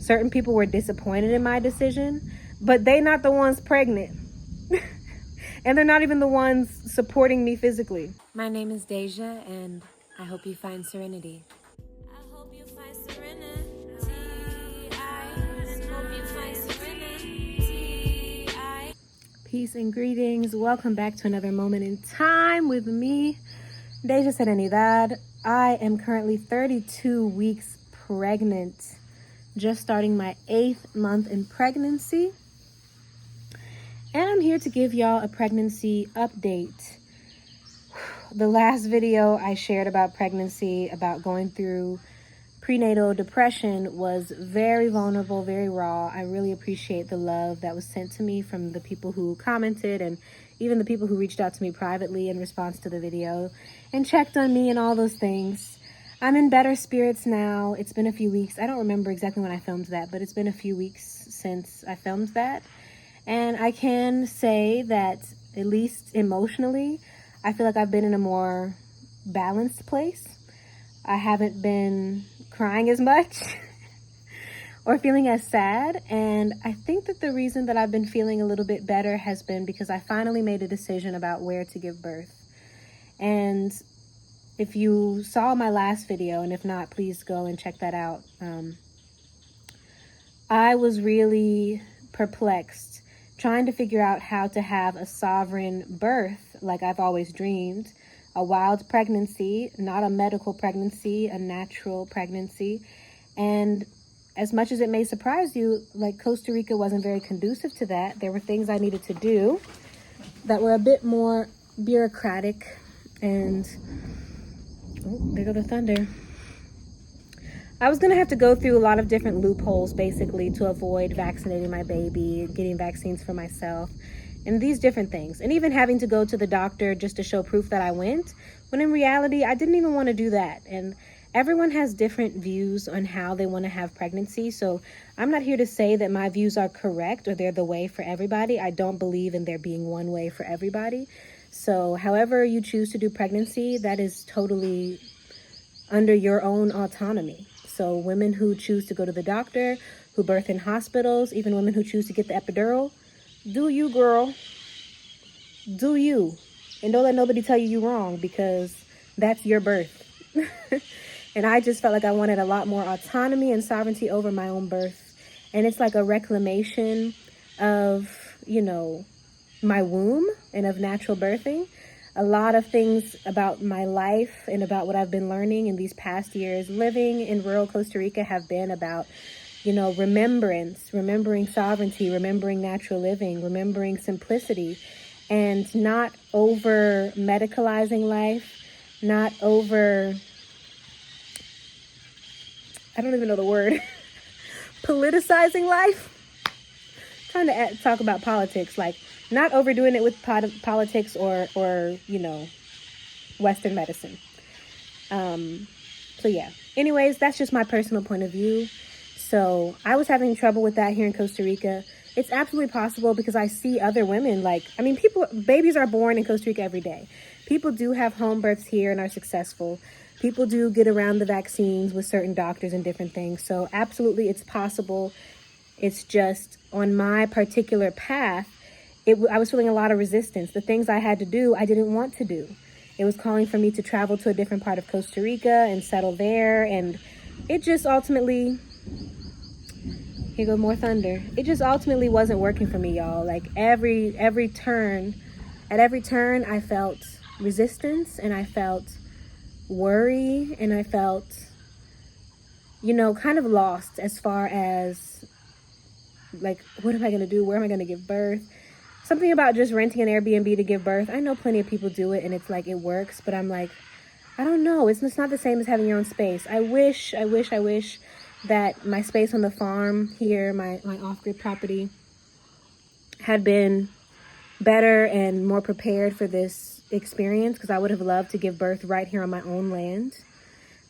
certain people were disappointed in my decision, but they not the ones pregnant. And they're not even the ones supporting me physically. My name is Deja, and I hope you find serenity. I hope you find serenity. I hope you find serenity. Peace and greetings. Welcome back to another moment in time with me, Deja Serenidad. I am currently 32 weeks pregnant, just starting my 8th month in pregnancy. And I'm here to give y'all a pregnancy update. The last video I shared about pregnancy, about going through prenatal depression, was very vulnerable, very raw. I really appreciate the love that was sent to me from the people who commented and even the people who reached out to me privately in response to the video and checked on me and all those things. I'm in better spirits now. It's been a few weeks. I don't remember exactly when I filmed that, but it's been a few weeks since I filmed that. And I can say that, at least emotionally, I feel like I've been in a more balanced place. I haven't been crying as much or feeling as sad. And I think that the reason that I've been feeling a little bit better has been because I finally made a decision about where to give birth. And if you saw my last video, and if not, please go and check that out. I was really perplexed, trying to figure out how to have a sovereign birth like I've always dreamed. A wild pregnancy, not a medical pregnancy, a natural pregnancy. And as much as it may surprise you, like, Costa Rica wasn't very conducive to that. There were things I needed to do that were a bit more bureaucratic and, oh, there go the thunder. I was gonna have to go through a lot of different loopholes basically to avoid vaccinating my baby, getting vaccines for myself, and these different things. And even having to go to the doctor just to show proof that I went, when in reality, I didn't even want to do that. And everyone has different views on how they want to have pregnancy. So I'm not here to say that my views are correct or they're the way for everybody. I don't believe in there being one way for everybody. So however you choose to do pregnancy, that is totally under your own autonomy. So women who choose to go to the doctor, who birth in hospitals, even women who choose to get the epidural, do you, girl. Do you. And don't let nobody tell you you're wrong, because that's your birth. And I just felt like I wanted a lot more autonomy and sovereignty over my own birth. And it's like a reclamation of, my womb and of natural birthing. A lot of things about my life and about what I've been learning in these past years living in rural Costa Rica have been about, remembering sovereignty, remembering natural living, remembering simplicity, and not over medicalizing life, not over, I don't even know the word, politicizing life. Trying to talk about politics, like not overdoing it with politics or Western medicine. So yeah, anyways, that's just my personal point of view. So I was having trouble with that here in Costa Rica. It's absolutely possible because I see other women, babies are born in Costa Rica every day. People do have home births here and are successful. People do get around the vaccines with certain doctors and different things. So absolutely, it's possible. It's just on my particular path, I was feeling a lot of resistance. The things I had to do, I didn't want to do. It was calling for me to travel to a different part of Costa Rica and settle there. And it just ultimately, here goes more thunder. It just ultimately wasn't working for me, y'all. Like at every turn, I felt resistance, and I felt worry, and I felt, kind of lost as far as, like, what am I going to do? Where am I going to give birth? Something about just renting an Airbnb to give birth. I know plenty of people do it and it's like, it works, but I'm like, I don't know. It's not the same as having your own space. I wish that my space on the farm here, my off-grid property, had been better and more prepared for this experience, because I would have loved to give birth right here on my own land.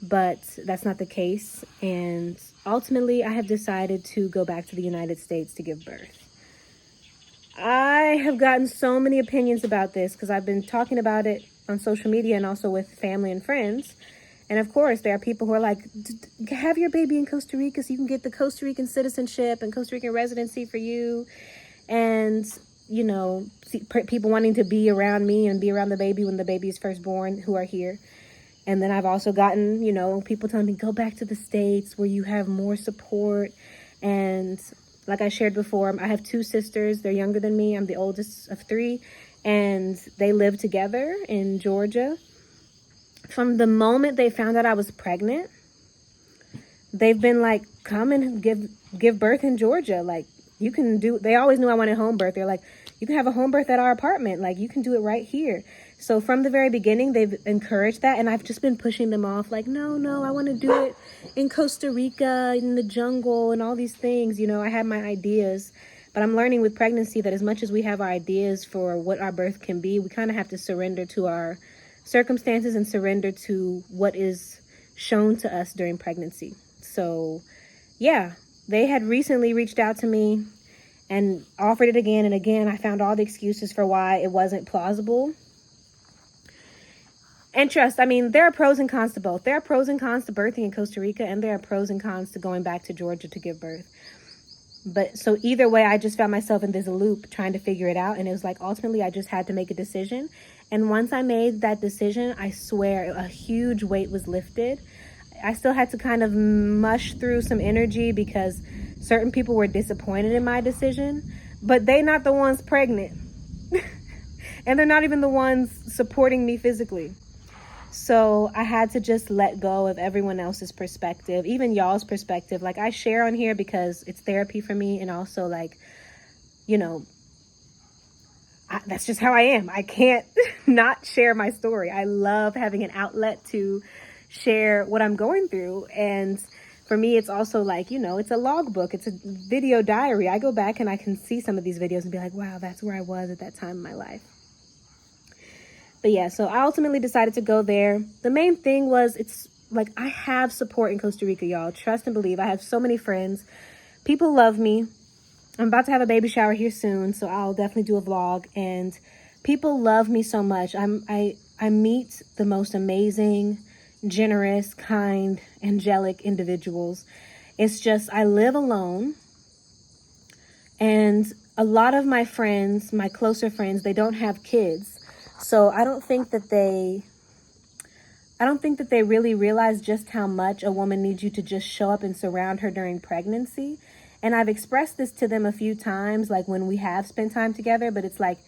But that's not the case. And ultimately, I have decided to go back to the United States to give birth. I have gotten so many opinions about this because I've been talking about it on social media and also with family and friends. And of course, there are people who are like, have your baby in Costa Rica so you can get the Costa Rican citizenship and Costa Rican residency for you. And, you know, people wanting to be around me and be around the baby when the baby is first born who are here. And then I've also gotten, you know, people telling me, go back to the States where you have more support. And like I shared before, I have 2 sisters. They're younger than me. I'm the oldest of 3. And they live together in Georgia. From the moment they found out I was pregnant, they've been like, come and give birth in Georgia. Like, you can do, they always knew I wanted home birth. They're like, you can have a home birth at our apartment. Like, you can do it right here. So from the very beginning, they've encouraged that. And I've just been pushing them off like, no, I want to do it in Costa Rica, in the jungle and all these things. You know, I had my ideas. But I'm learning with pregnancy that as much as we have our ideas for what our birth can be, we kind of have to surrender to our circumstances and surrender to what is shown to us during pregnancy. So, yeah, they had recently reached out to me and offered it again and again. I found all the excuses for why it wasn't plausible. And trust, I mean, there are pros and cons to both. There are pros and cons to birthing in Costa Rica, and there are pros and cons to going back to Georgia to give birth. But so either way, I just found myself in this loop trying to figure it out. And it was like, ultimately, I just had to make a decision. And once I made that decision, I swear a huge weight was lifted. I still had to kind of mush through some energy because certain people were disappointed in my decision, but they're not the ones pregnant. And they're not even the ones supporting me physically. So I had to just let go of everyone else's perspective, even y'all's perspective. Like, I share on here because it's therapy for me. And also, like, you know, that's just how I am. I can't not share my story. I love having an outlet to share what I'm going through. And for me, it's also like, you know, it's a logbook. It's a video diary. I go back and I can see some of these videos and be like, wow, that's where I was at that time in my life. But yeah, so I ultimately decided to go there. The main thing was, it's like, I have support in Costa Rica, y'all. Trust and believe. I have so many friends. People love me. I'm about to have a baby shower here soon, so I'll definitely do a vlog. And people love me so much. I meet the most amazing, generous, kind, angelic individuals. It's just, I live alone. And a lot of my friends, my closer friends, they don't have kids. So I don't think that they really realize just how much a woman needs you to just show up and surround her during pregnancy. And I've expressed this to them a few times, like when we have spent time together, but it's like,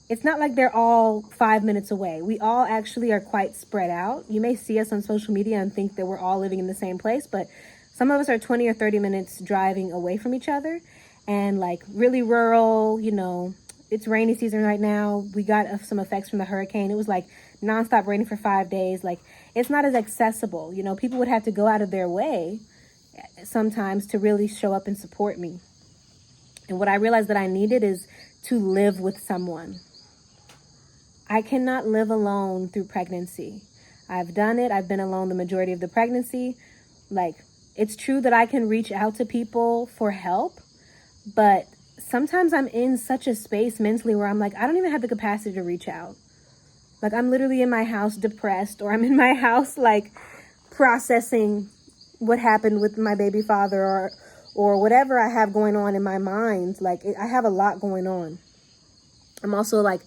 it's not like they're all 5 minutes away. We all actually are quite spread out. You may see us on social media and think that we're all living in the same place, but some of us are 20 or 30 minutes driving away from each other, and like really rural, you know. It's rainy season right now. We got some effects from the hurricane. It was like nonstop raining for 5 days. Like, it's not as accessible. You know, people would have to go out of their way sometimes to really show up and support me. And what I realized that I needed is to live with someone. I cannot live alone through pregnancy. I've done it. I've been alone the majority of the pregnancy. Like, it's true that I can reach out to people for help, but sometimes I'm in such a space mentally where I'm like, I don't even have the capacity to reach out. Like, I'm literally in my house depressed, or I'm in my house like processing what happened with my baby father, or whatever I have going on in my mind. Like, I have a lot going on. I'm also like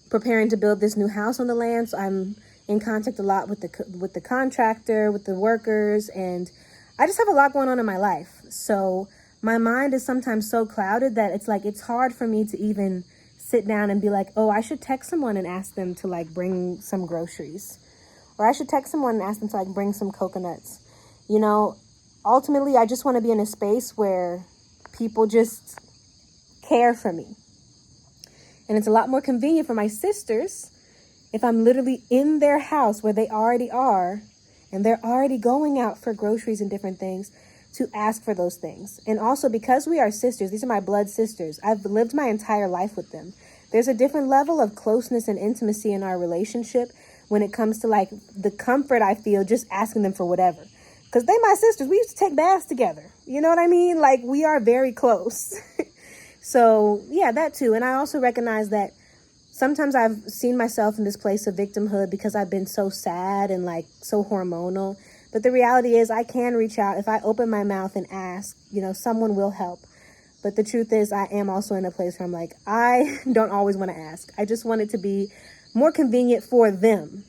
preparing to build this new house on the land, so I'm in contact a lot with the contractor, with the workers, and I just have a lot going on in my life. So my mind is sometimes so clouded that it's like, it's hard for me to even sit down and be like, oh, I should text someone and ask them to like bring some groceries. Or I should text someone and ask them to like bring some coconuts. You know, ultimately, I just want to be in a space where people just care for me. And it's a lot more convenient for my sisters if I'm literally in their house where they already are, and they're already going out for groceries and different things, to ask for those things. And also, because we are sisters, these are my blood sisters, I've lived my entire life with them. There's a different level of closeness and intimacy in our relationship when it comes to like the comfort I feel just asking them for whatever. Because they my sisters. We used to take baths together. You know what I mean? Like, we are very close. So yeah, that too. And I also recognize that sometimes I've seen myself in this place of victimhood because I've been so sad and like so hormonal. But the reality is I can reach out. If I open my mouth and ask, someone will help. But the truth is I am also in a place where I'm like, I don't always want to ask. I just want it to be more convenient for them.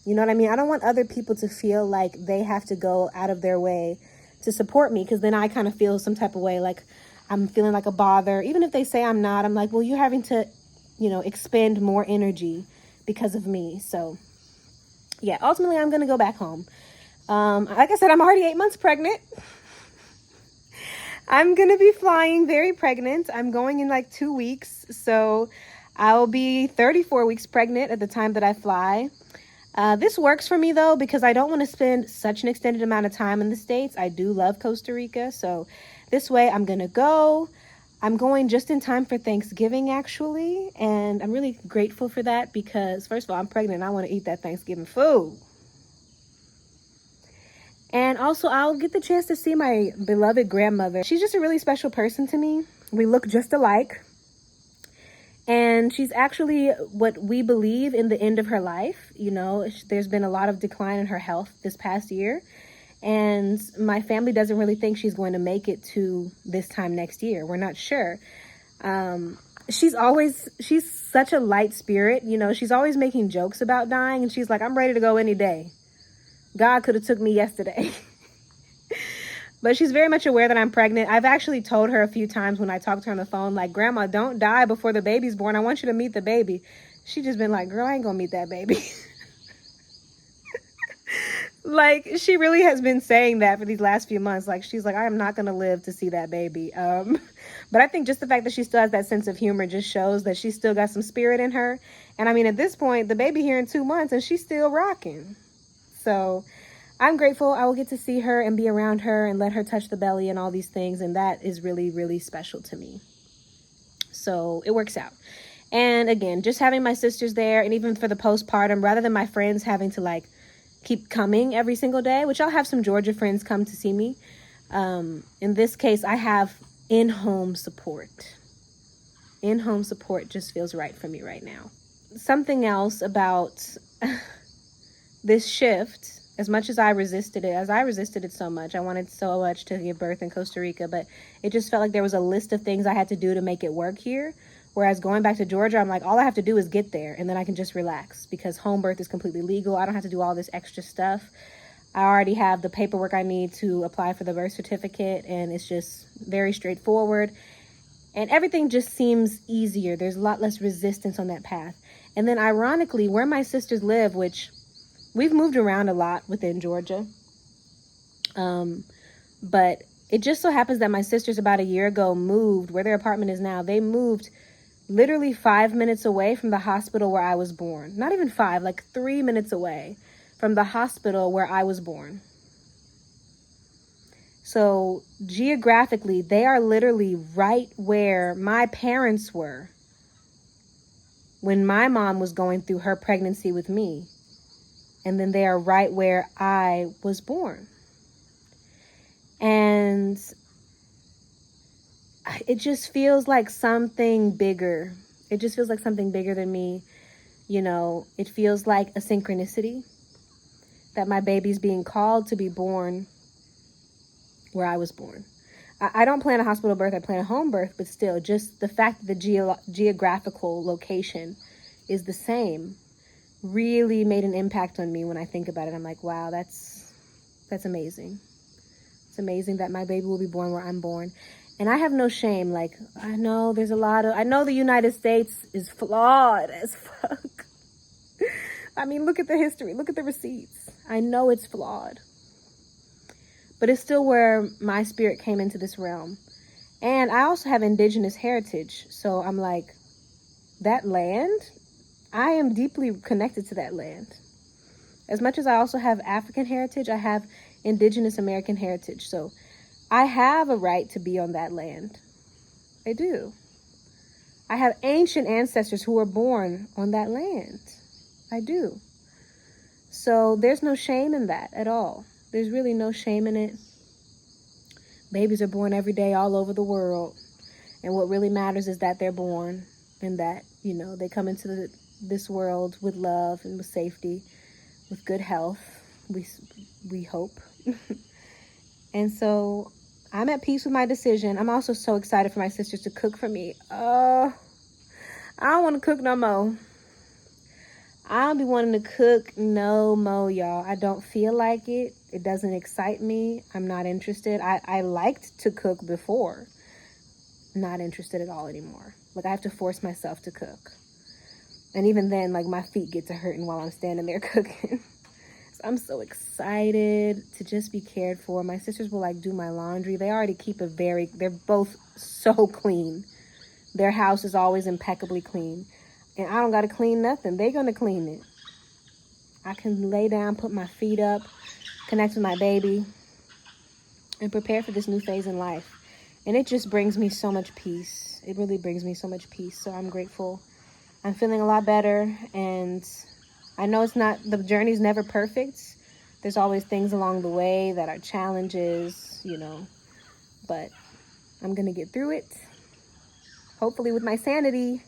You know what I mean? I don't want other people to feel like they have to go out of their way to support me, because then I kind of feel some type of way, like I'm feeling like a bother. Even if they say I'm not, I'm like, well, you're having to, expend more energy because of me. So yeah, ultimately I'm going to go back home. Like I said, I'm already 8 months pregnant. I'm going to be flying very pregnant. I'm going in like 2 weeks. So I'll be 34 weeks pregnant at the time that I fly. This works for me though, because I don't want to spend such an extended amount of time in the States. I do love Costa Rica. So this way I'm going to go. I'm going just in time for Thanksgiving actually. And I'm really grateful for that because first of all, I'm pregnant and I want to eat that Thanksgiving food. And also I'll get the chance to see my beloved grandmother. She's just a really special person to me. We look just alike. And she's actually what we believe in the end of her life. There's been a lot of decline in her health this past year. And my family doesn't really think she's going to make it to this time next year. We're not sure. She's such a light spirit. She's always making jokes about dying. And she's like, I'm ready to go any day. God could have took me yesterday. But she's very much aware that I'm pregnant. I've actually told her a few times when I talked to her on the phone, like, Grandma, don't die before the baby's born. I want you to meet the baby. She just been like, girl, I ain't gonna meet that baby. Like, she really has been saying that for these last few months. Like, she's like, I am not gonna live to see that baby. But I think just the fact that she still has that sense of humor just shows that she's still got some spirit in her. And I mean, at this point, the baby here in 2 months and she's still rocking. So I'm grateful I will get to see her and be around her and let her touch the belly and all these things. And that is really, really special to me. So it works out. And again, just having my sisters there, and even for the postpartum, rather than my friends having to like keep coming every single day, which I'll have some Georgia friends come to see me. In this case, I have in-home support. In-home support just feels right for me right now. Something else about this shift, as much as I resisted it so much, I wanted so much to give birth in Costa Rica, but it just felt like there was a list of things I had to do to make it work here. Whereas going back to Georgia, I'm like, all I have to do is get there and then I can just relax because home birth is completely legal. I don't have to do all this extra stuff. I already have the paperwork I need to apply for the birth certificate, and it's just very straightforward. And everything just seems easier. There's a lot less resistance on that path. And then ironically, where my sisters live, which we've moved around a lot within Georgia. But it just so happens that my sisters about a year ago moved where their apartment is now. They moved literally 5 minutes away from the hospital where I was born. Not even 5, like 3 minutes away from the hospital where I was born. So geographically, they are literally right where my parents were when my mom was going through her pregnancy with me. And then they are right where I was born. And it just feels like something bigger. It just feels like something bigger than me. It feels like a synchronicity that my baby's being called to be born where I was born. I don't plan a hospital birth, I plan a home birth, but still, just the fact that the geographical location is the same really made an impact on me when I think about it. I'm like, wow, that's amazing. It's amazing that my baby will be born where I'm born. And I have no shame. Like, I know the United States is flawed as fuck. I mean, look at the history, look at the receipts. I know it's flawed. But it's still where my spirit came into this realm. And I also have indigenous heritage. So I'm like, that land, I am deeply connected to that land. As much as I also have African heritage, I have indigenous American heritage. So I have a right to be on that land. I do. I have ancient ancestors who were born on that land. I do. So there's no shame in that at all. There's really no shame in it. Babies are born every day all over the world. And what really matters is that they're born and that, they come into this world with love and with safety, with good health. We hope. And so I'm at peace with my decision. I'm also so excited for my sisters to cook for me. I don't want to cook no more. I don't be wanting to cook no more, y'all. I don't feel like it. It doesn't excite me. I'm not interested. I liked to cook before. Not interested at all anymore. Like, I have to force myself to cook. And even then, like, my feet get to hurting while I'm standing there cooking. So I'm so excited to just be cared for. My sisters will, like, do my laundry. They already keep they're both so clean. Their house is always impeccably clean. And I don't got to clean nothing. They're going to clean it. I can lay down, put my feet up, connect with my baby, and prepare for this new phase in life. And it just brings me so much peace. It really brings me so much peace. So I'm grateful. I'm feeling a lot better. And I know the journey's never perfect. There's always things along the way that are challenges, but I'm going to get through it. Hopefully with my sanity.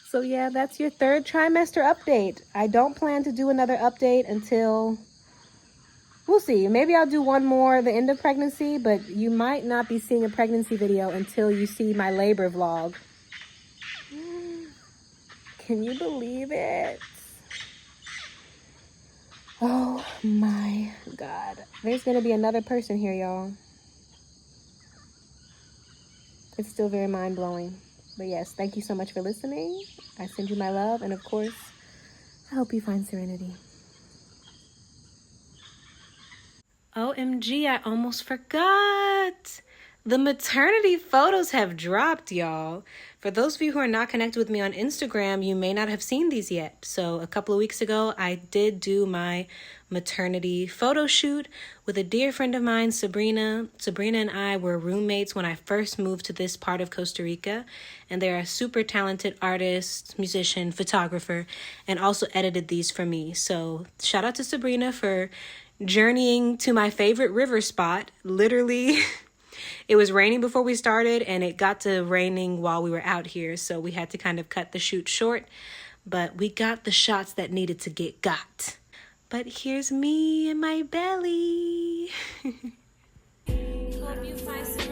So yeah, that's your third trimester update. I don't plan to do another update until, we'll see. Maybe I'll do one more the end of pregnancy, but you might not be seeing a pregnancy video until you see my labor vlog. Can you believe it? Oh my God. There's gonna be another person here, y'all. It's still very mind-blowing. But yes, thank you so much for listening. I send you my love, and of course, I hope you find serenity. OMG, I almost forgot. The maternity photos have dropped, y'all. For those of you who are not connected with me on Instagram, you may not have seen these yet. So a couple of weeks ago, I did do my maternity photo shoot with a dear friend of mine, Sabrina. Sabrina and I were roommates when I first moved to this part of Costa Rica. And they're a super talented artist, musician, photographer, and also edited these for me. So shout out to Sabrina for journeying to my favorite river spot. Literally, it was raining before we started and it got to raining while we were out here. So we had to kind of cut the shoot short, but we got the shots that needed to get got. But here's me and my belly. Hope you find some